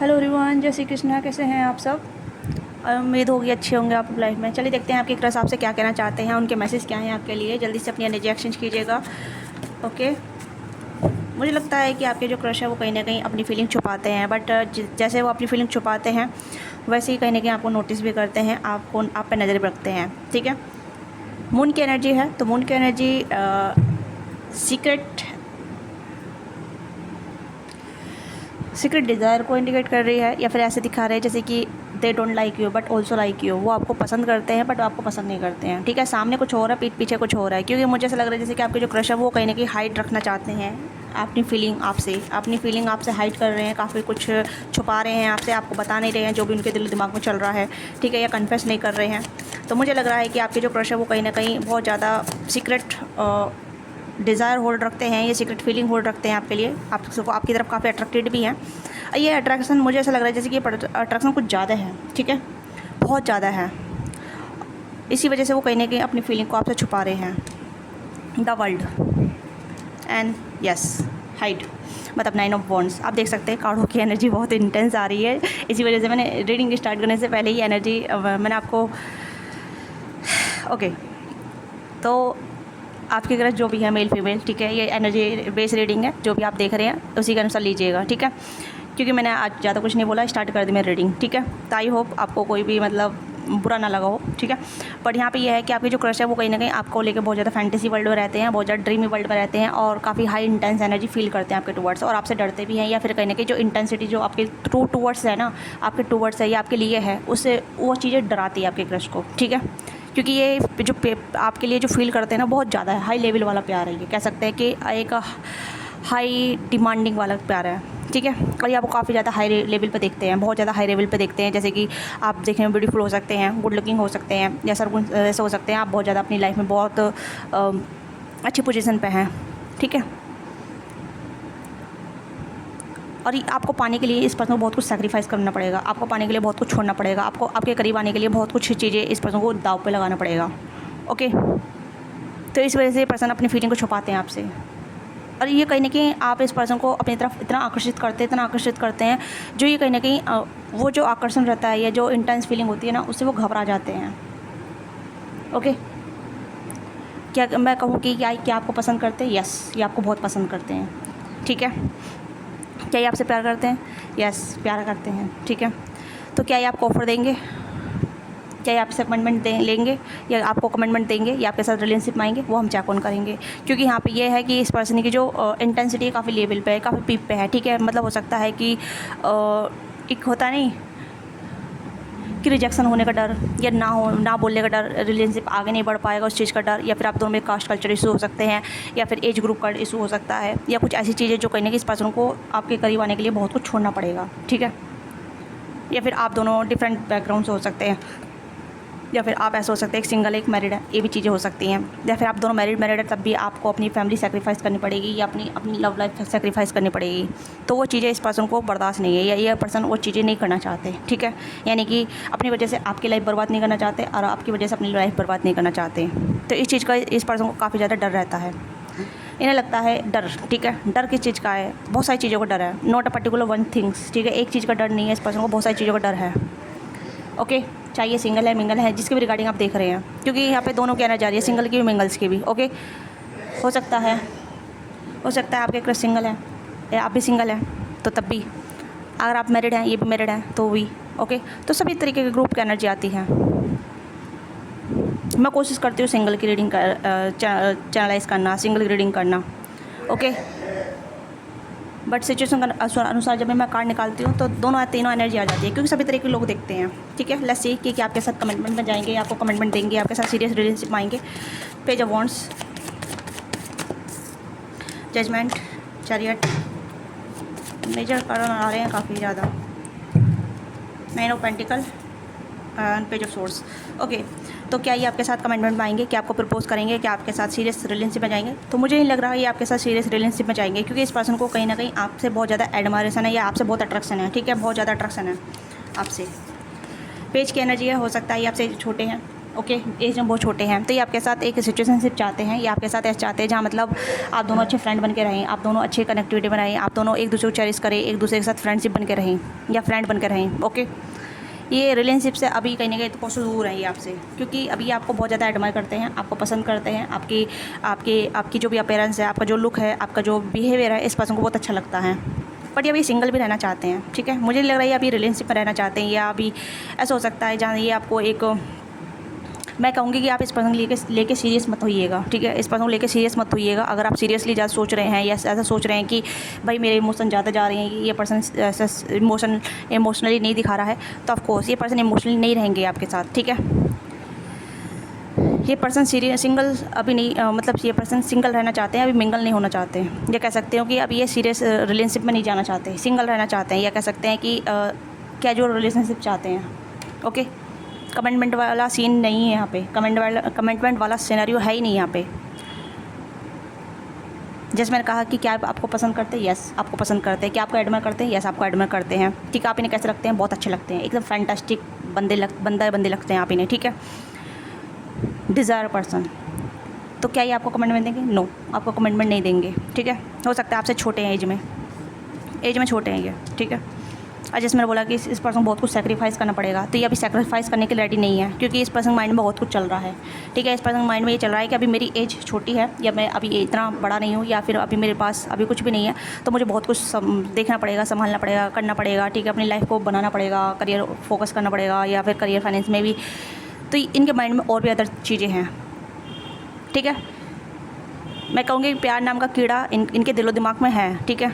Hello everyone, जय श्री कृष्णा। कैसे हैं आप सब? उम्मीद होगी अच्छे होंगे आप लाइफ में। चलिए देखते हैं आपके क्रश आपसे क्या कहना चाहते हैं, उनके मैसेज क्या हैं आपके लिए। जल्दी से अपनी एनर्जी एक्सचेंज कीजिएगा। ओके, मुझे लगता है कि आपके जो क्रश है वो कहीं ना कहीं अपनी फीलिंग छुपाते हैं, बट जैसे वो अपनी फीलिंग छुपाते हैं वैसे ही कहीं ना कहीं आपको नोटिस भी करते हैं, आपको आप पे नज़र भी रखते हैं। ठीक है, मून की एनर्जी है तो मून की एनर्जी सीक्रेट डिज़ायर को इंडिकेट कर रही है, या फिर ऐसे दिखा रहे हैं जैसे कि they don't like you but also like you. वो आपको पसंद करते हैं बट आपको पसंद नहीं करते हैं। ठीक है, सामने कुछ हो रहा है, पीठ पीछे कुछ हो रहा है, क्योंकि मुझे ऐसा लग रहा है जैसे कि आपके जो क्रश है वो कहीं ना कहीं हाइड रखना चाहते हैं अपनी फीलिंग आपसे हाइड कर रहे हैं, काफ़ी कुछ छुपा रहे हैं आपसे, आपको बता नहीं रहे हैं जो भी उनके दिल दिमाग में चल रहा है। ठीक है, या कन्फेस नहीं कर रहे हैं। तो मुझे लग रहा है कि आपके जो क्रश है वो कहीं ना कहीं बहुत ज़्यादा सीक्रेट डिज़ायर होल्ड रखते हैं, ये सीक्रेट फीलिंग होल्ड रखते हैं आपके लिए, आपकी तरफ काफ़ी अट्रैक्टेड भी हैं। ये अट्रैक्शन मुझे ऐसा लग रहा है जैसे कि अट्रैक्शन कुछ ज़्यादा है। ठीक है, बहुत ज़्यादा है, इसी वजह से वो कहीं ना कहीं अपनी फीलिंग को आपसे छुपा रहे हैं। The world and yes hide, मतलब 9 ऑफ वॉन्ड्स। आप देख सकते हैं कार्डों की एनर्जी बहुत इंटेंस आ रही है, इसी वजह से मैंने रीडिंग स्टार्ट करने से पहले ही एनर्जी मैंने आपको ओके। तो आपकी क्रश जो भी है मेल फीमेल, ठीक है, ये एनर्जी बेस रीडिंग है, जो भी आप देख रहे हैं उसी के अनुसार लीजिएगा। ठीक है, क्योंकि मैंने आज ज़्यादा कुछ नहीं बोला, स्टार्ट कर दी मैं रीडिंग। ठीक है, तो आई होप आपको कोई भी मतलब बुरा ना लगा हो। ठीक है, बट यहाँ पे ये है कि आपकी जो क्रश है वो कहीं ना कहीं आपको लेके बहुत ज़्यादा फैंटेसी वर्ल्ड में रहते हैं, बहुत ज़्यादा ड्रीमी वर्ल्ड में रहते हैं, और काफ़ी हाई इंटेंस एनर्जी फील करते हैं आपके टूवर्ड्स, और आपसे डरते भी हैं, या फिर कहीं ना कहीं जो इंटेंसिटी जो आपके टूवर्ड्स है ना, आपके टूवर्ड्स है या आपके लिए है, उससे वो चीज़ें डराती है आपके क्रश को। ठीक है, क्योंकि ये जो आपके लिए जो फील करते हैं ना बहुत ज़्यादा है, हाई लेवल वाला प्यार है, ये कह सकते हैं कि एक हाई डिमांडिंग वाला प्यार है। ठीक है, और ये आपको काफ़ी ज़्यादा हाई लेवल पे देखते हैं, बहुत ज़्यादा हाई लेवल पे देखते हैं, जैसे कि आप देखने में ब्यूटीफुल हो सकते हैं, गुड लुकिंग हो सकते हैं, या सरगुण ऐसे हो सकते हैं, आप बहुत ज़्यादा अपनी लाइफ में बहुत अच्छी पोजीशन पे हैं। ठीक है, और आपको पाने के लिए इस पर्सन को बहुत कुछ सैक्रिफाइस करना पड़ेगा, आपको पाने के लिए बहुत कुछ छोड़ना पड़ेगा, आपको आपके करीब आने के लिए बहुत कुछ चीज़ें इस पर्सन को दाव पे लगाना पड़ेगा। ओके, तो इस वजह से ये पर्सन अपनी फीलिंग को छुपाते हैं आपसे, और ये कहीं ना कहीं आप इस पर्सन को अपनी तरफ इतना आकर्षित करते हैं, जो ये कहीं ना कहीं वो जो आकर्षण रहता है या जो इंटेंस फीलिंग होती है ना, उससे वो घबरा जाते हैं। ओके, क्या मैं कहूँ कि क्या आपको पसंद करते हैं? यस, ये आपको बहुत पसंद करते हैं। ठीक है, क्या ये आपसे प्यार करते हैं? यस, प्यार करते हैं। ठीक है, तो क्या ये आपको ऑफर देंगे? क्या ये आपसे कमिटमेंट लेंगे, या आपको कमिटमेंट देंगे, या आपके साथ रिलेशनशिप में आएंगे? वो हम चेक ऑन करेंगे, क्योंकि यहाँ पे ये है कि इस पर्सन की जो इंटेंसिटी काफ़ी लेवल पे है, काफ़ी पीक पे है। ठीक है, मतलब हो सकता है कि एक होता नहीं कि रिजेक्शन होने का डर, या ना बोलने का डर, रिलेशनशिप आगे नहीं बढ़ पाएगा उस चीज़ का डर, या फिर आप दोनों में कास्ट कल्चर इशू हो सकते हैं, या फिर एज ग्रुप का इशू हो सकता है, या कुछ ऐसी चीज़ें जो कहीं ना कहीं इस पर्सन को आपके करीब आने के लिए बहुत कुछ छोड़ना पड़ेगा। ठीक है, या फिर आप दोनों डिफरेंट बैकग्राउंड से हो सकते हैं, या फिर आप ऐसा हो सकता है एक सिंगल एक मैरिड है, ये भी चीज़ें हो सकती हैं, या फिर आप दोनों मैरिड है तब भी आपको अपनी फैमिली सेक्रीफाइस करनी पड़ेगी, या अपनी लव लाइफ सेक्रीफाइस करनी पड़ेगी। तो वो चीज़ें इस पर्सन को बर्दाश्त नहीं है, या ये पर्सन वो चीज़ें नहीं करना चाहते। ठीक है, यानी कि अपनी वजह से आपकी लाइफ बर्बाद नहीं करना चाहते, और आपकी वजह से अपनी लाइफ बर्बाद नहीं करना चाहते। तो इस चीज़ का इस पर्सन को काफ़ी ज़्यादा डर रहता है, इन्हें लगता है डर। ठीक है, डर किस चीज़ का है? बहुत सारी चीज़ों का डर है, not a particular one things. ठीक है, एक चीज़ का डर नहीं है इस पर्सन को, बहुत सारी चीज़ों का डर है। ओके, चाहिए सिंगल है मिंगल है, जिसके भी रिगार्डिंग आप देख रहे हैं, क्योंकि यहाँ पे दोनों की एनर्जी जा रही है, सिंगल की भी मिंगल्स की भी। ओके, हो सकता है आपके क्रश सिंगल है, या आप भी सिंगल हैं, तो तब भी अगर आप मैरिड हैं, ये भी मैरिड हैं, तो भी ओके। तो सभी तरीके के ग्रुप की एनर्जी आती है। मैं कोशिश करती हूँ सिंगल की रीडिंग चैनलाइज करना, सिंगल की रीडिंग करना। ओके, बट सिचुएशन के अनुसार जब मैं कार्ड निकालती हूँ तो दोनों तीनों एनर्जी आ जाती है, क्योंकि सभी तरह के लोग देखते हैं। ठीक है, लेट्स सी कि आपके साथ कमिटमेंट में जाएंगे, आपको कमिटमेंट देंगे, आपके साथ सीरियस रिलेशनशिप में आएंगे। Page of wands, judgment, chariot, major कारण आ रहे हैं काफ़ी ज़्यादा, 9 of pentacle and page of swords. Okay, तो क्या ये आपके साथ कमिटमेंट में आएंगे? क्या आपको प्रपोज करेंगे? क्या आपके साथ सीरियस रिलेशनशिप में जाएंगे? तो मुझे नहीं लग रहा है ये आपके साथ सीरियस रिलेशनशिप में जाएंगे, क्योंकि इस पर्सन को कहीं ना कहीं आपसे बहुत ज़्यादा एडमायरेशन है, या आपसे बहुत अट्रैक्शन है। ठीक है, बहुत ज़्यादा अट्रैक्शन है आपसे। पेज की एनर्जी है, हो सकता है ये आपसे छोटे हैं, ओके, एज में बहुत छोटे हैं, तो ये आपके साथ एक सिचुएशनशिप चाहते हैं, ये आपके साथ ऐसा चाहते हैं जहाँ मतलब आप दोनों अच्छे फ्रेंड बन के रहें, आप दोनों अच्छी कनेक्टिविटी बनाएं, आप दोनों एक दूसरे को चेरिश करें, एक दूसरे के साथ फ्रेंडशिप बन के रहें या फ्रेंड बन के रहें। ओके, ये रिलेशनशिप से अभी कहीं ना कहीं तो बहुत दूर है ये आपसे, क्योंकि अभी आपको बहुत ज़्यादा एडमायर करते हैं, आपको पसंद करते हैं, आपकी आपकी आपकी जो भी अपीयरेंस है, आपका जो लुक है, आपका जो बिहेवियर है, इस पर्सन को बहुत अच्छा लगता है। बट ये अभी सिंगल भी रहना चाहते हैं, ठीक है। मुझे लग रहा है ये अभी रिलेशनशिप में रहना चाहते हैं, या अभी ऐसा हो सकता है जहाँ ये आपको एक, मैं कहूँगी कि आप इस पर्सन लेके सीरियस मत होइएगा, ठीक है। इस पर्सन को लेके सीरियस मत होइएगा। अगर आप सीरियसली ज़्यादा सोच रहे हैं या ऐसा सोच रहे हैं कि भाई मेरे इमोशन ज़्यादा जा रहे हैं, ये पर्सन ऐसा इमोशनली नहीं दिखा रहा है, तो ऑफकोर्स ये पर्सन इमोशनली नहीं रहेंगे आपके साथ, ठीक है। ये पर्सन सिंगल अभी नहीं, मतलब ये पर्सन सिंगल रहना चाहते हैं, अभी मिंगल नहीं होना चाहते हैं। ये कह सकते हो कि अभी ये सीरियस रिलेशनशिप में नहीं जाना चाहते, सिंगल रहना चाहते हैं, या कह सकते हैं कि कैजुअल रिलेशनशिप चाहते हैं। ओके, कमिटमेंट वाला सीन नहीं है यहाँ पे, कमिटमेंट वाला सिनेरियो है ही नहीं यहाँ पे। जैसे मैंने कहा कि क्या आपको पसंद करते हैं, यस आपको पसंद करते हैं। क्या आपको एडमायर करते हैं, यस आपको एडमायर करते हैं, ठीक है। आप इन्हें कैसे लगते हैं, बहुत अच्छे लगते हैं, एकदम फैंटास्टिक बंदे लगते हैं आप इन्हें, ठीक है। डिज़ायर पर्सन, तो क्या ये आपको कमिटमेंट देंगे? नो, आपको कमिटमेंट नहीं देंगे, ठीक है। हो सकता है आपसे छोटे हैं, एज में छोटे हैं ये, ठीक है। और जैसे मैंने बोला कि इस पर्सन को बहुत कुछ सेक्रीफाइस करना पड़ेगा, तो ये अभी सेक्रीफाइस करने के लिए रेडी नहीं है, क्योंकि इस पर्सन माइंड में बहुत कुछ चल रहा है, ठीक है। इस पर्सन माइंड में ये चल रहा है कि अभी मेरी एज छोटी है, या मैं अभी इतना बड़ा नहीं हूँ, या फिर अभी मेरे पास अभी कुछ भी नहीं है, तो मुझे बहुत कुछ देखना पड़ेगा, संभालना पड़ेगा, करना पड़ेगा, ठीक है। अपनी लाइफ को बनाना पड़ेगा, करियर फोकस करना पड़ेगा, या फिर करियर फाइनेंस में भी। तो इनके माइंड में और भी अदर चीज़ें हैं, ठीक है। मैं कहूँगी प्यार नाम का कीड़ा इनके दिलो दिमाग में है, ठीक है।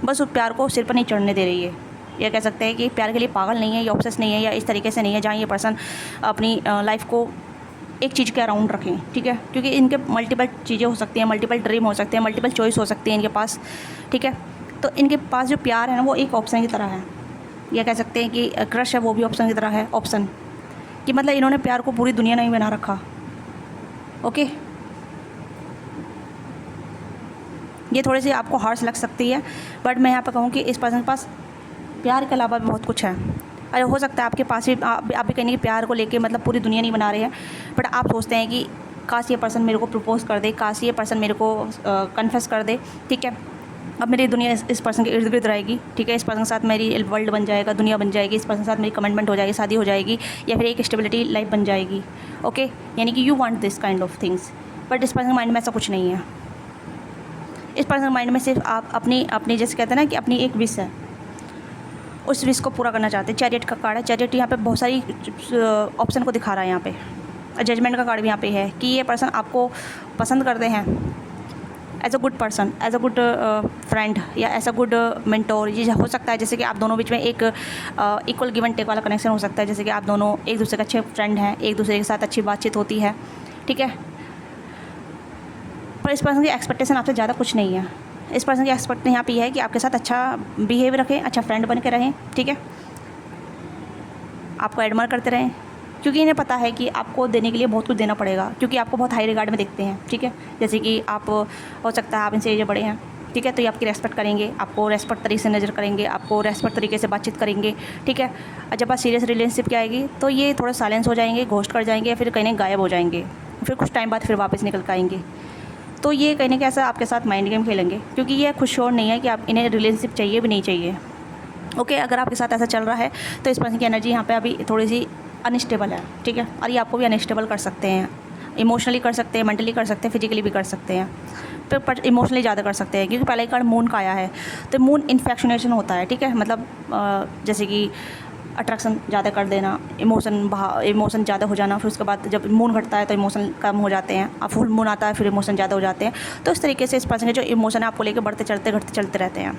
बस उस प्यार को सिर पर नहीं चढ़ने दे रही है। यह कह सकते हैं कि प्यार के लिए पागल नहीं है, या ऑब्सेस नहीं है, या इस तरीके से नहीं है जहाँ ये पर्सन अपनी लाइफ को एक चीज़ के अराउंड रखें, ठीक है। क्योंकि इनके मल्टीपल चीज़ें हो सकती हैं, मल्टीपल ड्रीम हो सकते हैं, मल्टीपल चॉइस हो सकती है इनके पास, ठीक है। तो इनके पास जो प्यार है ना, वो एक ऑप्शन की तरह है। यह कह सकते हैं कि क्रश है, वो भी ऑप्शन की तरह है। ऑप्शन कि मतलब इन्होंने प्यार को पूरी दुनिया नहीं बना रखा। ओके, ये थोड़ी सी आपको हार्श लग सकती है, बट मैं यहाँ पर कहूँ कि इस पर्सन के पास प्यार के अलावा भी बहुत कुछ है। अरे हो सकता है आपके पास भी आप भी कहेंगे कि प्यार को लेके मतलब पूरी दुनिया नहीं बना रहे हैं, बट आप सोचते हैं कि काश ये पर्सन मेरे को प्रपोज़ कर दे, काश ये पर्सन मेरे को कन्फेस कर दे, ठीक है। अब मेरी दुनिया इस पर्सन के इर्द गिर्द रहेगी, ठीक है। इस पर्सन के साथ मेरी वर्ल्ड बन जाएगा, दुनिया बन जाएगी, इस पर्सन के साथ मेरी कमिटमेंट हो जाएगी, शादी हो जाएगी, या फिर एक स्टेबिलिटी लाइफ बन जाएगी। ओके, यानी कि you want this kind of things, but इस पर्सन के माइंड में ऐसा कुछ नहीं है। इस पर्सन के माइंड में सिर्फ आप अपनी जैसे कहते हैं ना कि अपनी एक विश है, उस विश को पूरा करना चाहते हैं। चैरियट का कार्ड है, चैरियट यहाँ पे बहुत सारी ऑप्शन को दिखा रहा है यहाँ पे। जजमेंट का कार्ड भी यहाँ पे है कि ये पर्सन आपको पसंद करते हैं as a good person, as a good friend, या एज अ गुड मेंटोर। ये हो सकता है जैसे कि आप दोनों बीच में एक इक्वल गिव एंड टेक वाला कनेक्शन हो सकता है, जैसे कि आप दोनों एक दूसरे के अच्छे फ्रेंड हैं, एक दूसरे के साथ अच्छी बातचीत होती है, ठीक है। पर इस पर्सन की एक्सपेक्टेशन आपसे ज़्यादा कुछ नहीं है। इस पर्सन की एक्सपेक्टेशन यहाँ पे है कि आपके साथ अच्छा बिहेव रखें, अच्छा फ्रेंड बन के रहें, ठीक है। आपको एडमायर करते रहें, क्योंकि इन्हें पता है कि आपको देने के लिए बहुत कुछ देना पड़ेगा, क्योंकि आपको बहुत हाई रिगार्ड में देखते हैं, ठीक है। जैसे कि आप हो सकता है आप इनसे एज बड़े हैं, ठीक है, तो ये आपकी रेस्पेक्ट करेंगे, आपको रेस्पेक्ट तरीके से नज़र करेंगे, आपको रेस्पेक्ट तरीके से बातचीत करेंगे, ठीक है। और जब बात सीरियस रिलेशनशिप की आएगी तो ये थोड़ा साइलेंस हो जाएंगे, घोस्ट कर जाएंगे, या फिर कहीं गायब हो जाएंगे, फिर कुछ टाइम बाद फिर वापस निकल कर आएंगे। तो ये कहीं ना कैसा आपके साथ माइंड गेम खेलेंगे, क्योंकि ये खुश और नहीं है कि आप इन्हें रिलेशनशिप चाहिए भी नहीं चाहिए। ओके, अगर आपके साथ ऐसा चल रहा है तो इस पर्सन की एनर्जी यहाँ पे अभी थोड़ी सी अनस्टेबल है, ठीक है। और ये आपको भी अनस्टेबल कर सकते हैं, इमोशनली कर सकते हैं, मेंटली कर सकते हैं, फिजिकली भी कर सकते हैं, पर इमोशनली ज़्यादा कर सकते हैं, क्योंकि पहले ही कार्ड मून का आया है। तो मून इन्फेक्शनेशन होता है, ठीक है। मतलब जैसे कि अट्रैक्शन ज़्यादा कर देना, इमोशन ज़्यादा हो जाना, फिर उसके बाद जब मून घटता है तो इमोशन कम हो जाते हैं, और फुल मून आता है फिर इमोशन ज़्यादा हो जाते हैं। तो इस तरीके से इस पर्सन के जो इमोशन है आपको लेकर बढ़ते चढ़ते घटते चलते रहते हैं,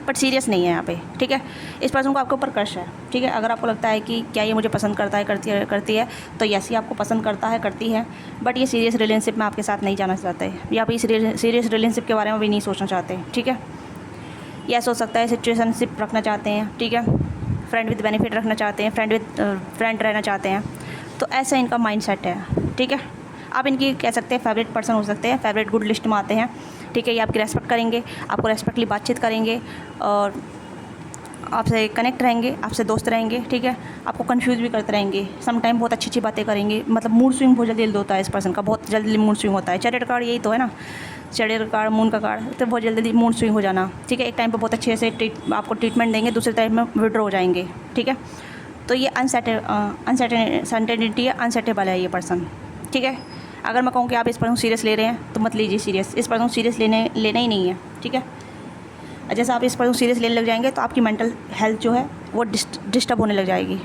बट सीरियस नहीं है यहाँ पे, ठीक है। इस पर्सन को आपके ऊपर क्रश है, ठीक है। अगर आपको लगता है कि क्या ये मुझे पसंद करता है, करती है, तो यस ये आपको पसंद करता है, करती है, बट ये सीरियस रिलेशनशिप में आपके साथ नहीं जाना चाहते, या फिर सीरियस रिलेशनशिप के बारे में भी नहीं सोचना चाहते, ठीक है। यह सोच सकता है सिचुएशनशिप रखना चाहते हैं, ठीक है। फ्रेंड विद बेनिफिट रखना चाहते हैं, फ्रेंड रहना चाहते हैं। तो ऐसा इनका माइंड सेट है, ठीक है। आप इनकी कह सकते हैं फेवरेट पर्सन हो सकते हैं, फेवरेट गुड लिस्ट में आते हैं, ठीक है। ये आपकी रेस्पेक्ट करेंगे, आपको रेस्पेक्टली बातचीत करेंगे, और आपसे कनेक्ट रहेंगे, आपसे दोस्त रहेंगे, ठीक है। आपको कंफ्यूज भी करते रहेंगे, सम टाइम बहुत अच्छी अच्छी बातें करेंगे। मतलब मूड स्विंग बहुत जल्दी होता है इस पर्सन का, बहुत जल्दी मूड स्विंग होता है। चैरियट कार्ड यही तो है ना, चैरियट कार्ड, मून का कार्ड, तो बहुत जल्दी मूड स्विंग हो जाना, ठीक है। एक टाइम पर बहुत अच्छे से आपको ट्रीटमेंट देंगे, दूसरे टाइम में विड्रॉ हो जाएंगे, ठीक है। तो ये अनसर्टेनिटी है, अनसेटेबल है ये पर्सन, ठीक है। अगर मैं कहूँ कि आप इस पर्सन को सीरियस ले रहे हैं तो मत लीजिए सीरियस, इस पर्सन को सीरियस लेना ही नहीं है, ठीक है। जैसे आप इस पर्सन को सीरियस लेने लग जाएंगे तो आपकी मेंटल हेल्थ जो है वो डिस्टर्ब होने लग जाएगी।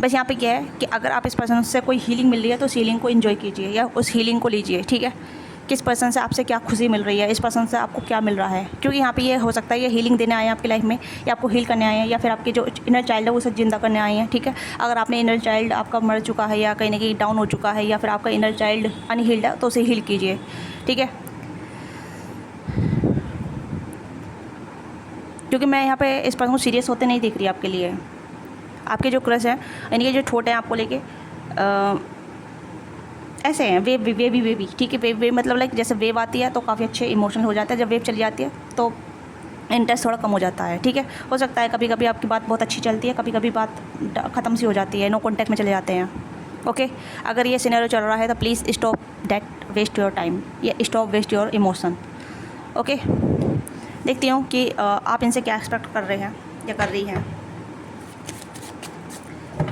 बस यहाँ पे क्या है कि अगर आप इस पर्सन से कोई हीलिंग मिल रही है तो उस हीलिंग को एंजॉय कीजिए या उस हीलिंग को लीजिए, ठीक है। किस पर्सन से आपसे क्या खुशी मिल रही है, इस पर्सन से आपको क्या मिल रहा है, क्योंकि यहाँ पे ये हो सकता है ये हीलिंग देने आए हैं आपकी लाइफ में, या आपको हील करने आए हैं, या फिर आपके जो इनर चाइल्ड है वो सब जिंदा करने आए हैं, ठीक है। अगर आपने इनर चाइल्ड आपका मर चुका है या कहीं ना कहीं डाउन हो चुका है, या फिर आपका इनर चाइल्ड अनहील्ड है तो उसे हील कीजिए, ठीक है। क्योंकि मैं यहाँ पे इस पर्सन को सीरियस होते नहीं दिख रही आपके लिए। आपके जो क्रश हैं यानी कि जो छोटे हैं आपको लेके ऐसे हैं, वेव भी, ठीक है। वेव मतलब लाइक जैसे वेव आती है तो काफ़ी अच्छे इमोशनल हो जाता है, जब वेव चली जाती है तो इंटरेस्ट थोड़ा कम हो जाता है, ठीक है। हो सकता है कभी कभी आपकी बात बहुत अच्छी चलती है, कभी कभी बात ख़त्म सी हो जाती है, नो कॉन्टैक्ट में चले जाते हैं, ओके। अगर ये सिनेरियो चल रहा है तो please stop that waste your time, या stop waste your emotion, okay. देखती हूँ कि आप इनसे क्या एक्सपेक्ट कर रहे हैं या कर रही हैं।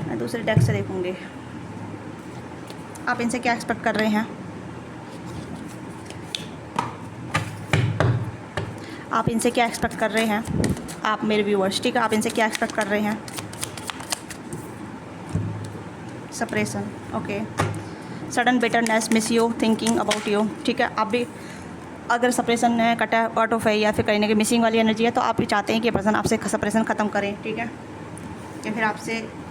मैं दूसरे डेस्क से देखूँगी आप इनसे क्या एक्सपेक्ट कर रहे हैं। आप इनसे क्या एक्सपेक्ट कर रहे हैं, आप मेरे व्यूअर्स, ठीक है। आप इनसे क्या एक्सपेक्ट कर रहे हैं। Suppression, okay. Sudden bitterness, miss you, thinking about you, ठीक है। आप भी अगर सप्रेशन है, कट ऑफ है, या फिर कहीं ना कहीं मिसिंग वाली एनर्जी है, तो आप भी चाहते हैं कि पर्सन आपसे सप्रेशन ख़त्म करें, ठीक है। या फिर आपसे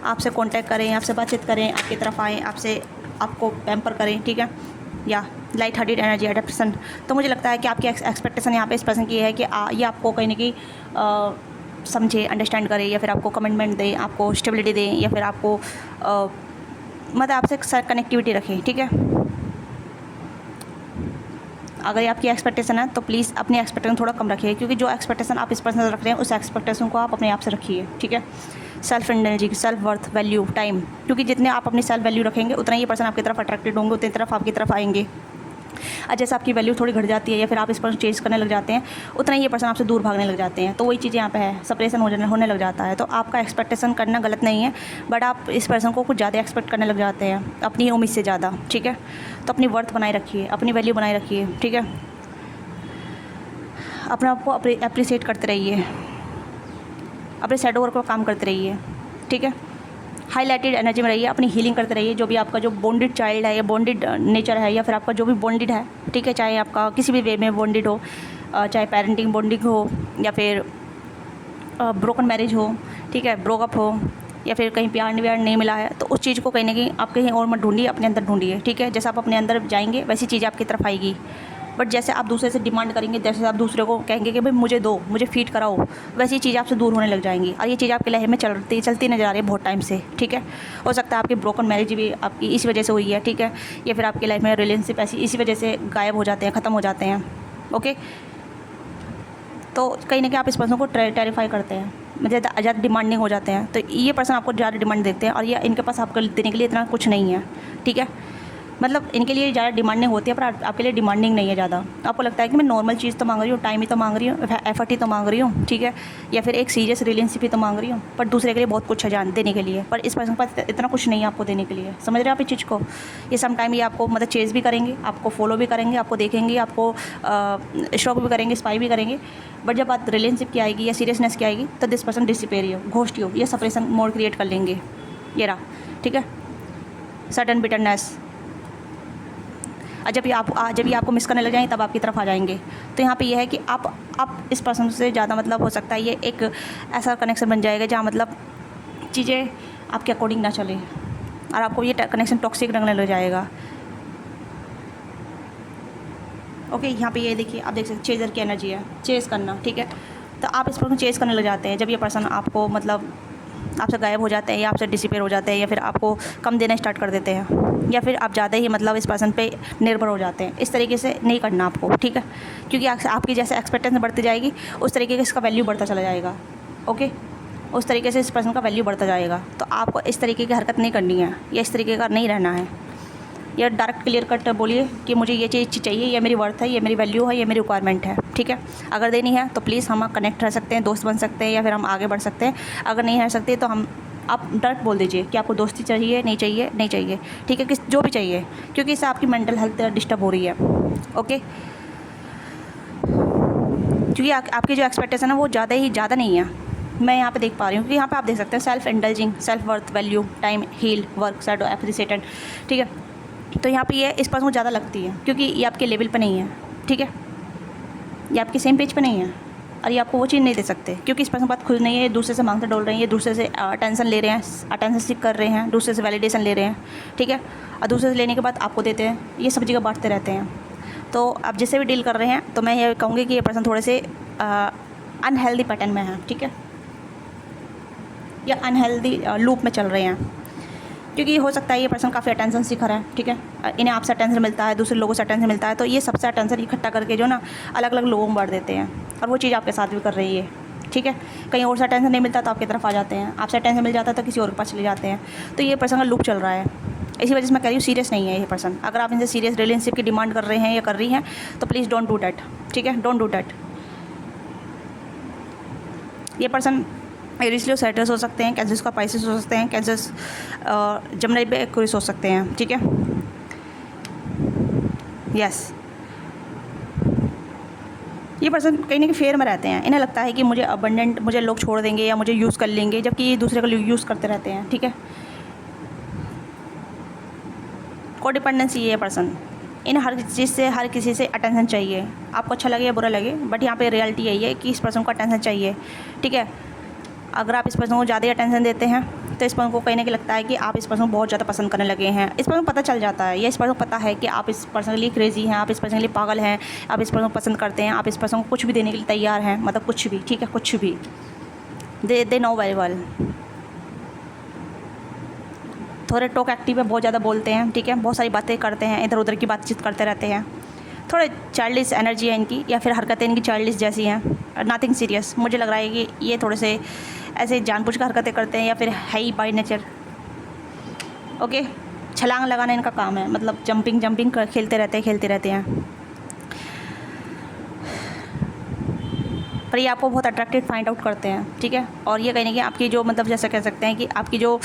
कांटेक्ट करें, आपसे बातचीत करें, आपकी तरफ आएँ, आपको पैम्पर करें, ठीक है। या लाइट हार्टेड एनर्जी एडेप्टेशन। तो मुझे लगता है कि आपकी एक्सपेक्टेशन यहाँ पे इस पर्सन की है कि ये आपको कहीं ना कहीं समझे, अंडरस्टैंड करे, या फिर आपको कमिटमेंट दें, आपको स्टेबिलिटी दें, या फिर आपको मतलब आपसे कनेक्टिविटी रखें, ठीक है। अगर ये आपकी एक्सपेक्टेशन है तो प्लीज़ अपनी एक्सपेक्टेशन थोड़ा कम रखिए, क्योंकि जो एक्सपेक्टेशन आप इस पर्सन से रख रहे हैं उस एक्सपेक्टेशन को आप अपने आप से रखिए, ठीक है। Self energy, self worth, value, time, क्योंकि जितने आप अपनी सेल्फ वैल्यू रखेंगे उतना ये पर्सन आपकी तरफ अट्रैक्टेड होंगे, उतनी तरफ आपकी तरफ आएंगे। और जैसे आपकी वैल्यू थोड़ी घट जाती है या फिर आप इस पर्सन चेंज करने लग जाते हैं, उतना ही ये पर्सन आपसे दूर भागने लग जाते हैं। तो वही चीज़ यहाँ पे है, सेपरेशन होने लग जाता है। तो आपका एक्सपेक्टेशन करना गलत नहीं है, बट आप इस पर्सन को कुछ ज़्यादा एक्सपेक्ट करने लग जाते हैं, अपनी उम्मीद से ज़्यादा, ठीक है। तो अपनी वर्थ बनाए रखिए, अपनी वैल्यू बनाए रखिए, ठीक है। अपने आप को अप्रिसिएट करते रहिए, अपने शैडो वर्क पर काम करते रहिए, ठीक है। हाईलाइटेड एनर्जी में रहिए, अपनी हीलिंग करते रहिए। जो भी आपका जो बॉन्डेड चाइल्ड है या बॉन्डेड नेचर है, या फिर आपका जो भी बॉन्डेड है, ठीक है, चाहे आपका किसी भी वे में बॉन्डेड हो, चाहे पेरेंटिंग बॉन्डिंग हो, या फिर ब्रोकन मैरिज हो, ठीक है, ब्रोकअप हो, या फिर कहीं प्यार व्यार नहीं मिला है, तो उस चीज़ को कहीं ना कहीं आप कहीं और मत ढूंढिए, अपने अंदर ढूंढिए, ठीक है। जैसे आप अपने अंदर जाएंगे वैसी चीज़ आपकी तरफ आएगी। बट जैसे आप दूसरे से डिमांड करेंगे, जैसे आप दूसरे को कहेंगे कि भाई मुझे दो, मुझे फीड कराओ, वैसी चीज़ आपसे दूर होने लग जाएंगी। और ये चीज़ आपकी लाइफ में चलती नज़र आ रही है बहुत टाइम से, ठीक है। हो सकता है आपकी ब्रोकन मैरिज भी आपकी इस वजह से हुई है, ठीक है, या फिर आपकी लाइफ में रिलेशनशिप ऐसी इसी वजह से गायब हो जाते हैं, ख़त्म हो जाते हैं, ओके। तो कहीं ना कहीं आप इस पर्सन को टेरिफाई करते हैं, मतलब ज़्यादा डिमांडिंग हो जाते हैं। तो ये पर्सन आपको ज़्यादा डिमांड देते हैं, और ये इनके पास आपको देने के लिए इतना कुछ नहीं है, ठीक है। मतलब इनके लिए ज़्यादा डिमांडिंग होती है, पर आपके लिए डिमांडिंग नहीं है ज़्यादा। आपको लगता है कि मैं नॉर्मल चीज़ तो मांग रही हूँ, टाइम ही तो मांग रही हूँ, एफर्ट ही तो मांग रही हूँ, ठीक है, या फिर एक सीरियस रिलेशनशिप ही तो मांग रही हूँ, पर दूसरे के लिए बहुत कुछ है जान देने के लिए। पर इस पर्सन के पास इतना कुछ नहीं है आपको देने के लिए, समझ रहे हैं आप इस चीज़ को। ये सम टाइम ये आपको मतलब चेज़ भी करेंगे, आपको फॉलो भी करेंगे, आपको देखेंगे, आपको स्टॉक भी करेंगे, स्पाई भी करेंगे। बट जब बात रिलेशनशिप की आएगी या सीरियसनेस की आएगी तो दिस पर्सन डिसअपीयर हो, घोस्ट हो, ये सेपरेशन मोड क्रिएट कर लेंगे, ये रहा, ठीक है। सडन बिटरनेस, जब ये आपको मिस करने लग जाएंगे तब आपकी तरफ आ जाएंगे। तो यहाँ पे ये है कि आप इस पर्सन से ज़्यादा मतलब हो सकता है ये एक ऐसा कनेक्शन बन जाएगा जहाँ मतलब चीज़ें आपके अकॉर्डिंग ना चले, और आपको ये कनेक्शन टॉक्सिक लगने लग जाएगा, ओके। यहाँ पे ये देखिए, आप देख सकते चेजर की एनर्जी है, चेज़ करना, ठीक है। तो आप इस पर्सन को चेज़ करने लग जाते हैं जब ये पर्सन आपको मतलब आपसे गायब हो जाते हैं या आपसे डिसअपीयर हो जाते हैं या फिर आपको कम देना स्टार्ट कर देते हैं या फिर आप ज़्यादा ही मतलब इस पर्सन पे निर्भर हो जाते हैं। इस तरीके से नहीं करना आपको, ठीक है, क्योंकि आपकी जैसे एक्सपेक्टेशन बढ़ती जाएगी उस तरीके से इसका वैल्यू बढ़ता चला जाएगा। ओके, उस तरीके से इस पर्सन का वैल्यू बढ़ता जाएगा। तो आपको इस तरीके की हरकत नहीं करनी है या इस तरीके का नहीं रहना है। या डायरेक्ट क्लियर कट बोलिए कि मुझे ये चीज़ चाहिए, ये मेरी वर्थ है, ये मेरी वैल्यू है, ये मेरी रिक्वायरमेंट है, ठीक है। अगर देनी है तो प्लीज़ हम कनेक्ट रह सकते हैं, दोस्त बन सकते हैं या फिर हम आगे बढ़ सकते हैं। अगर नहीं रह सकते तो आप डायरेक्ट बोल दीजिए कि आपको दोस्ती चाहिए, नहीं चाहिए, नहीं चाहिए, ठीक है, किस जो भी चाहिए, क्योंकि इससे आपकी मेंटल हेल्थ डिस्टर्ब हो रही है। ओके, क्योंकि आपकी जो एक्सपेक्टेशन है वो ज़्यादा नहीं है, मैं यहाँ पे देख पा रही हूँ। क्योंकि यहाँ पे आप देख सकते हैं self indulging, self worth, value, time, heal, work, shadow, appreciated, ठीक है। तो यहाँ पे ये इस पर्सन को ज़्यादा लगती है क्योंकि ये आपके लेवल पे नहीं है, ठीक है, ये आपके सेम पेज पे नहीं है और ये आपको वो चीज़ नहीं दे सकते क्योंकि इस पर्सन बात खुद नहीं है, दूसरे से मांगते डोल रहे हैं, ये दूसरे से अटेंशन ले रहे हैं, अटेंशन सीख कर रहे हैं, दूसरे से वैलिडेशन ले रहे हैं, ठीक है, और दूसरे से लेने के बाद आपको देते हैं। ये सब जगह बांटते रहते हैं। तो आप जिससे भी डील कर रहे हैं तो मैं ये कहूँगी कि ये पर्सन थोड़े से अनहेल्दी पैटर्न में है, ठीक है, या अनहेल्दी लूप में चल रहे हैं। क्योंकि हो सकता है ये पर्सन काफ़ी अटेंशन सीख रहा है, ठीक है, इन्हें आपसे अटेंशन मिलता है, दूसरे लोगों से अटेंशन मिलता है, तो ये सबसे अटेंशन इकट्ठा करके जो ना अलग अलग लोगों में बांट देते हैं और वो चीज़ आपके साथ भी कर रही है, ठीक है। कहीं और से अटेंशन नहीं मिलता तो आपकी तरफ आ जाते हैं, आपसे अटेंशन मिल जाता है तो किसी और के पास चले जाते हैं। तो ये पर्सन का लूप चल रहा है। इसी वजह से मैं कह रही हूँ सीरियस नहीं है ये पर्सन। अगर आप इनसे सीरियस रिलेशनशिप की डिमांड कर रहे हैं या कर रही हैं तो प्लीज़ डोंट डू डैट, ठीक है, डोंट डू डैट। ये पर्सन एरिस सेटर्स हो सकते हैं, कैंसर्स का पाइसेस हो सकते हैं, कैंसर्स जमनाई पे एक्वेरियस हो सकते हैं, ठीक है, यस। ये पर्सन कहीं ना कहीं फेयर में रहते हैं। इन्हें लगता है कि मुझे अबंडेंट, मुझे लोग छोड़ देंगे या मुझे यूज़ कर लेंगे, जबकि ये दूसरे को यूज़ करते रहते हैं, ठीक है। कोडिपेंडेंसी है पर्सन, इन्हें हर चीज़ से, हर किसी से अटेंशन चाहिए, आपको अच्छा लगे या बुरा लगे, बट यहाँ पे रियलिटी यही है कि इस पर्सन को अटेंशन चाहिए, ठीक है। अगर आप इस पर्सन को ज़्यादा अटेंशन देते हैं तो इस पर्सन को कहीं ना कहीं लगता है कि आप इस पर्सन को बहुत ज़्यादा पसंद करने लगे हैं। इस पर्सन को पता चल जाता है, या इस पर्सन को पता है कि आप इस पर्सन के लिए क्रेजी हैं, आप इस पर्सन के लिए पागल हैं, आप इस पर्सन को पसंद करते हैं, आप इस पर्सन को कुछ भी देने के लिए तैयार हैं, मतलब कुछ भी, ठीक है, कुछ भी। They know very well. थोड़े टॉक एक्टिव है, बहुत ज़्यादा बोलते हैं, ठीक है, बहुत सारी बातें करते हैं, इधर उधर की बातचीत करते रहते हैं। थोड़े चाइल्डिश एनर्जी है इनकी, या फिर हरकतें इनकी चाइल्डिश जैसी हैं, नथिंग सीरियस। मुझे लग रहा है कि ये थोड़े से ऐसे जानबूझ कर हरकतें करते हैं या फिर है ही बाय नेचर। ओके, छलांग लगाना इनका काम है, मतलब जंपिंग खेलते रहते हैं। पर ये आपको बहुत अट्रैक्टिव फाइंड आउट करते हैं, ठीक है। और ये कहीं ना कहीं आपकी जो, मतलब जैसे कह सकते हैं कि आपकी जो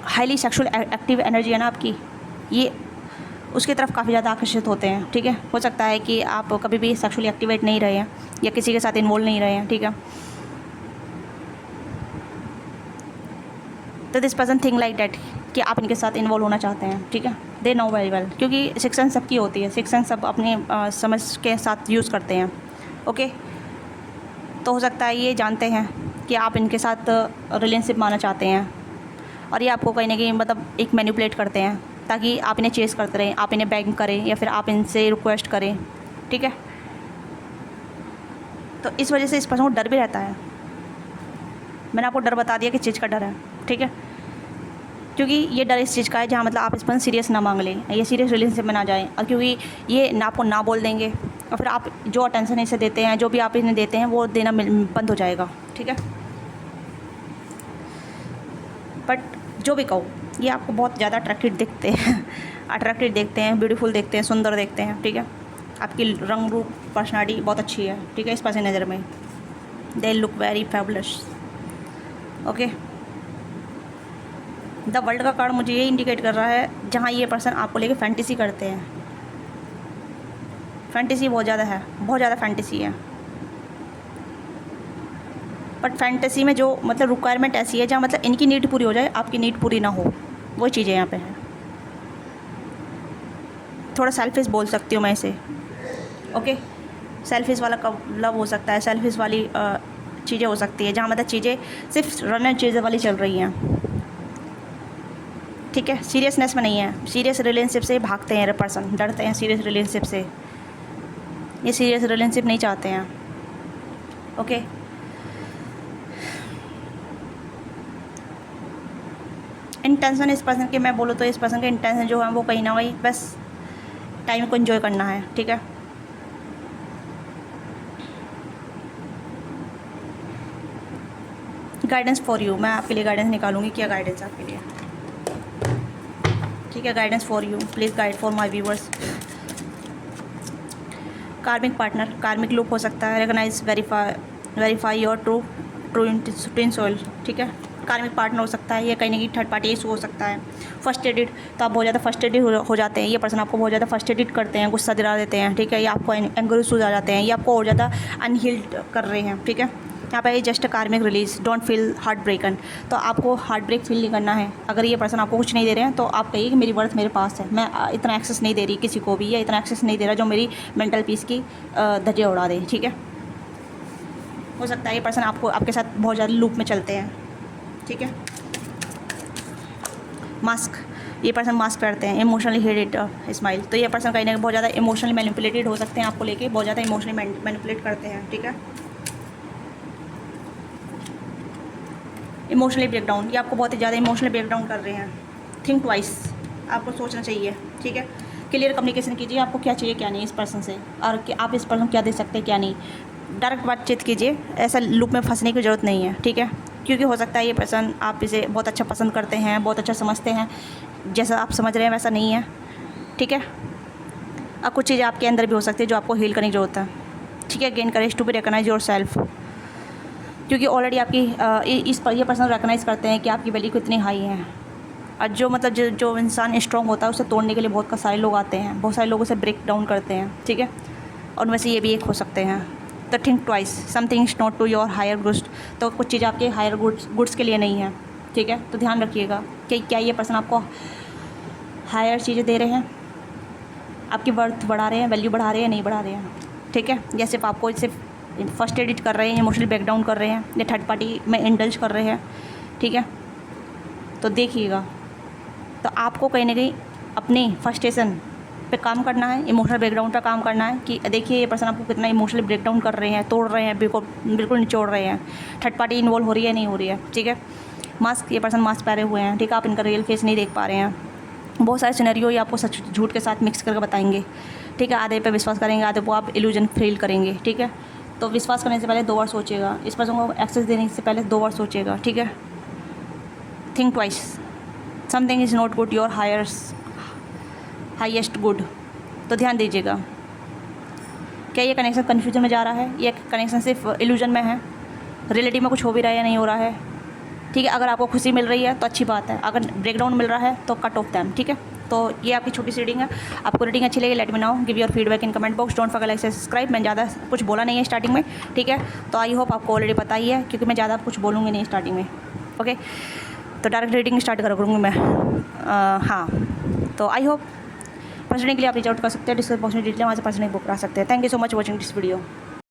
हाईली सेक्सुअल एक्टिव एनर्जी है ना आपकी, ये उसकी तरफ काफ़ी ज़्यादा आकर्षित होते हैं, ठीक है। हो सकता है कि आप कभी भी सेक्सुअली एक्टिवेट नहीं रहे हैं या किसी के साथ इन्वॉल्व नहीं रहे हैं, ठीक है। तो this person think like that कि आप इनके साथ इन्वॉल्व होना चाहते हैं, ठीक है। दे नो वेरी वेल, क्योंकि शिक्षण सबकी होती है, शिक्षण सब अपने समझ के साथ यूज़ करते हैं, ओके। तो हो सकता है ये जानते हैं कि आप इनके साथ रिलेशनशिप मानना चाहते हैं और ये आपको कहीं ना कहीं मतलब एक मैनिपुलेट करते हैं ताकि आप इन्हें चेस करते रहें, आप इन्हें बेग करें या फिर आप इनसे रिक्वेस्ट करें, ठीक है। तो इस वजह से इस पर्सन को डर भी रहता है। मैंने आपको डर बता दिया कि चीज़ का डर है, ठीक है, क्योंकि ये डर इस चीज़ का है जहाँ मतलब आप इस पर सीरियस ना मांग लें, ये सीरियस रिलेशनशिप में ना जाएं, और क्योंकि ये ना आपको ना बोल देंगे और फिर आप जो अटेंशन इसे देते हैं, जो भी आप इन्हें देते हैं वो देना बंद हो जाएगा, ठीक है। बट जो भी कहो, ये आपको बहुत ज़्यादा अट्रैक्टिव देखते हैं, ब्यूटीफुल देखते हैं, सुंदर देखते हैं, ठीक है। आपकी रंग रूप पर्सनालिटी बहुत अच्छी है, ठीक है, इस पास नज़र में। They look very fabulous, okay. The world का कार्ड मुझे ये इंडिकेट कर रहा है जहाँ ये पर्सन आपको लेके फैंटेसी करते हैं। फैंटेसी बहुत ज़्यादा फैंटेसी है। बट फैंटेसी में जो मतलब रिक्वायरमेंट ऐसी है जहाँ मतलब इनकी नीड पूरी हो जाए, आपकी नीड पूरी ना हो, वो चीज़ें यहाँ पे हैं। थोड़ा सेल्फिश बोल सकती हूँ मैं इसे, ओके। सेल्फिश वाला लव हो सकता है, सेल्फिश वाली चीज़ें हो सकती है जहाँ मतलब चीज़ें सिर्फ रन एंड चीज़ें वाली चल रही हैं, ठीक है। सीरियसनेस में नहीं है, सीरियस रिलेशनशिप से भागते हैं पर्सन, डरते हैं सीरियस रिलेशनशिप से, ये सीरियस रिलेशनशिप नहीं चाहते हैं, ओके। इंटेंशन इस पर्सन के मैं बोलूँ तो इस पर्सन के इंटेंशन जो है वो कहीं ना कहीं बस टाइम को एंजॉय करना है, ठीक है। गाइडेंस फॉर यू, मैं आपके लिए गाइडेंस निकालूंगी, क्या गाइडेंस आपके लिए, ठीक है। Guidance for you, please guide for my viewers. Karmic partner, karmic loop हो सकता है। Recognise, verify your true in soul, ठीक है। कार्मिक पार्टनर हो सकता है, ये कहीं ना कहीं थर्ड पार्टी इशू हो सकता है। फर्स्ट एडिड, तो आप बहुत ज़्यादा फर्स्ट एडिड हो जाते हैं, ये पर्सन आपको बहुत ज़्यादा फर्स्ट एडिड करते हैं, गुस्सा दिला देते हैं, ठीक है। ये आपको एंगर इशूज आ जाते हैं, ये आपको और ज़्यादा अनहील्ड कर रहे हैं, ठीक है। यहाँ पे जस्ट कार्मिक रिलीज, डोंट फील हार्ट ब्रेकन, तो आपको हार्ट ब्रेक फील नहीं करना है। अगर ये पर्सन आपको कुछ नहीं दे रहे हैं तो आप कहिए कि मेरी वर्थ मेरे पास है, मैं इतना एक्सेस नहीं दे रही किसी को भी, या इतना एक्सेस नहीं दे रहा जो मेरी मेंटल पीस की धज्जियाँ उड़ा दे, ठीक है। हो सकता है ये पर्सन आपको आपके साथ बहुत ज़्यादा लूप में चलते हैं, ठीक है। मास्क, ये पर्सन मास्क पहनते हैं। इमोशनली हेडेड स्माइल, तो ये पर्सन कहीं ना कहीं बहुत ज़्यादा इमोशनली मैनिपुलेटेड हो सकते हैं, आपको लेके बहुत ज़्यादा इमोशनली मैनिपुलेट करते हैं, ठीक है। इमोशनली ब्रेकडाउन, ये आपको बहुत ही ज़्यादा इमोशनली ब्रेकडाउन कर रहे हैं। थिंक ट्वाइस, आपको सोचना चाहिए, ठीक है। क्लियर कम्युनिकेशन कीजिए, आपको क्या चाहिए क्या नहीं इस पर्सन से, और कि आप इस पर्सन को क्या दे सकते हैं क्या नहीं। डायरेक्ट बातचीत कीजिए, ऐसा लूप में फंसने की ज़रूरत नहीं है, ठीक है। क्योंकि हो सकता है ये पर्सन आप इसे बहुत अच्छा पसंद करते हैं, बहुत अच्छा समझते हैं, जैसा आप समझ रहे हैं वैसा नहीं है, ठीक है। अब कुछ चीज़ें आपके अंदर भी हो सकती है जो आपको हील करने की ज़रूरत है, ठीक है। Gain courage to be recognise your self, क्योंकि ऑलरेडी आपकी ये पर्सन रिकॉग्नाइज़ करते हैं कि आपकी वैल्यू कितनी हाई है। और जो मतलब जो इंसान स्ट्रॉन्ग होता है उसे तोड़ने के लिए बहुत सारे लोग आते हैं, बहुत सारे लोग उसे ब्रेक डाउन करते हैं, ठीक है। और उनमें से ये भी एक हो सकते हैं। तो think twice, something is not to your higher goods, तो कुछ चीज़ें आपके हायर गुड्स के लिए नहीं है, ठीक है। तो ध्यान रखिएगा कि क्या ये पर्सन आपको हायर चीज़ें दे रहे हैं, आपकी वर्थ बढ़ा रहे हैं, वैल्यू बढ़ा रहे हैं, नहीं बढ़ा रहे हैं, ठीक है। या सिर्फ आपको सिर्फ फर्स्ट एडिट कर रहे हैं, इमोशनल ब्रेकडाउन कर रहे हैं, या थर्ड पार्टी में इंडल्ज कर रहे हैं, ठीक है। तो देखिएगा, तो आपको कहीं ना कहीं अपनी फ्रस्ट्रेशन पे काम करना है, इमोशनल ब्रेकडाउन पे काम करना है कि देखिए ये पर्सन आपको कितना इमोशनल ब्रेकडाउन कर रहे हैं, तोड़ रहे हैं, बिल्कुल निचोड़ रहे हैं। थर्ड पार्टी इन्वॉल्व हो रही है नहीं हो रही है, ठीक है। मास्क, ये पर्सन मास्क पहने हुए हैं, ठीक है। आप इनका रियल फेस नहीं देख पा रहे हैं। बहुत सारे सिनेरियो ये आपको सच झूठ के साथ मिक्स करके बताएंगे, ठीक है। आधे पे विश्वास करेंगे, आधे को आप इल्यूजन फील करेंगे, ठीक है। तो विश्वास करने से पहले 2 बार सोचिएगा, इस पर्सन को एक्सेस देने से पहले 2 बार सोचिएगा, ठीक है। Think twice, something is not good your highest good, तो ध्यान दीजिएगा। क्या ये कनेक्शन कन्फ्यूजन में जा रहा है, ये कनेक्शन सिर्फ इल्यूजन में है, रिलेटिव में कुछ हो भी रहा है या नहीं हो रहा है, ठीक है। अगर आपको खुशी मिल रही है तो अच्छी बात है, अगर ब्रेकडाउन मिल रहा है तो कट ऑफ दैम, ठीक है। तो ये आपकी छोटी सी रीडिंग है। आपको रीडिंग अच्छी लगी, let me know, give your feedback in comment box, don't forget like subscribe. मैं ज़्यादा कुछ बोला नहीं है स्टार्टिंग में, ठीक है। तो आई होप आपको ऑलरेडी पता ही है, क्योंकि मैं ज़्यादा कुछ बोलूँगी नहीं स्टार्टिंग में, ओके। तो डायरेक्ट रीडिंग स्टार्ट करूँगी मैं। हाँ, तो आई होप पर्सनली के लिए आप रीच आउट कर सकते हैं, डिस्क्रिप्शन बॉक्स में डिटेल वहाँ से पर्सनली बुक करा सकते हैं। Thank you so much watching this video.